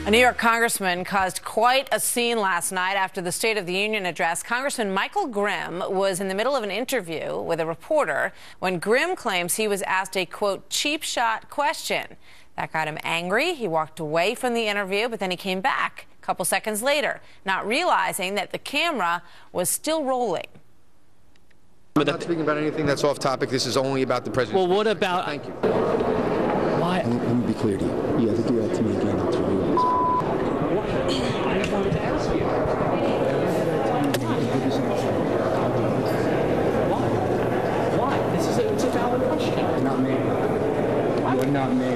A New York congressman caused quite a scene last night after the State of the Union address. Congressman Michael Grimm was in the middle of an interview with a reporter when Grimm claims he was asked a, quote, cheap shot question. That got him angry. He walked away from the interview, but then he came back a couple seconds later, not realizing that the camera was still rolling. I'm not speaking about anything that's off topic. This is only about the president. Well, what about... Thank you. Why? Let me be clear to you. You have to do that to me again. I'll tell you this. I just wanted to ask you. Why? It's a valid question. You're not me. You're not me.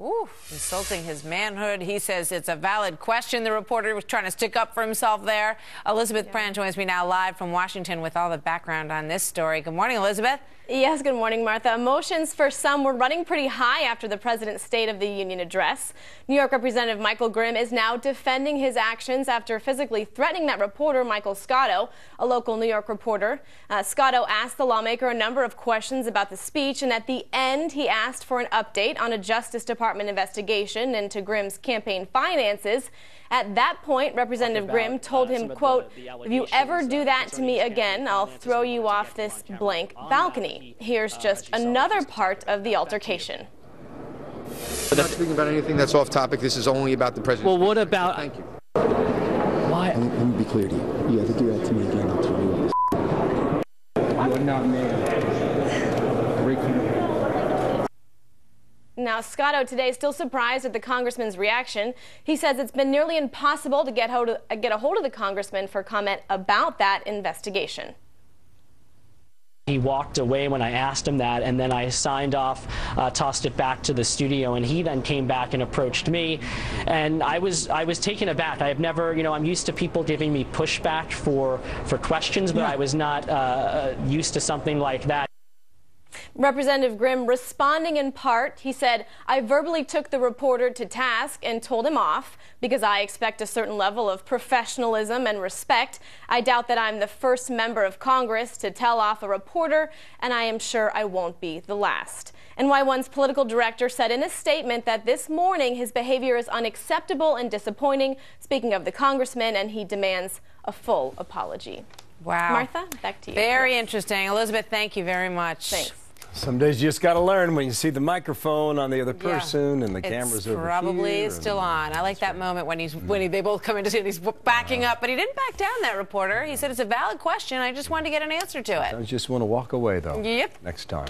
Ooh, insulting his manhood. He says it's a valid question. The reporter was trying to stick up for himself there. Elizabeth Brand joins me now live from Washington with all the background on this story. Good morning, Elizabeth. Yes, good morning, Martha. Emotions for some were running pretty high after the president's State of the Union address. New York Representative Michael Grimm is now defending his actions after physically threatening that reporter, Michael Scotto, a local New York reporter. Scotto asked the lawmaker a number of questions about the speech, and at the end, he asked for an update on a Justice Department investigation into Grimm's campaign finances. At that point, Representative Grimm told him, quote, if you ever do that to me again, I'll throw you off this blank balcony. Here's just another part of the altercation. I'm not speaking about anything that's off topic. This is only about the president. Well, what about... Thank you. Why? Let me be clear to you. You have to do that to me again. I'll tell you this. You're not me. Now, Scotto today is still surprised at the congressman's reaction. He says it's been nearly impossible to get a hold of the congressman for comment about that investigation. He walked away when I asked him that, and then I signed off, tossed it back to the studio, and he then came back and approached me, and I was taken aback. I have never, I'm used to people giving me pushback for questions, but I was not used to something like that. Representative Grimm responding in part, he said, I verbally took the reporter to task and told him off because I expect a certain level of professionalism and respect. I doubt that I'm the first member of Congress to tell off a reporter, and I am sure I won't be the last. NY1's political director said in a statement that this morning his behavior is unacceptable and disappointing, speaking of the congressman, and he demands a full apology. Wow. Martha, back to you. Very interesting. Elizabeth, thank you very much. Thanks. Some days you just got to learn when you see the microphone on the other person and the camera's over here. It's probably still on. I like that moment when they both come in to see it. He's backing up, but he didn't back down, that reporter. He said it's a valid question. I just wanted to get an answer to it. I just want to walk away, though. Yep. Next time.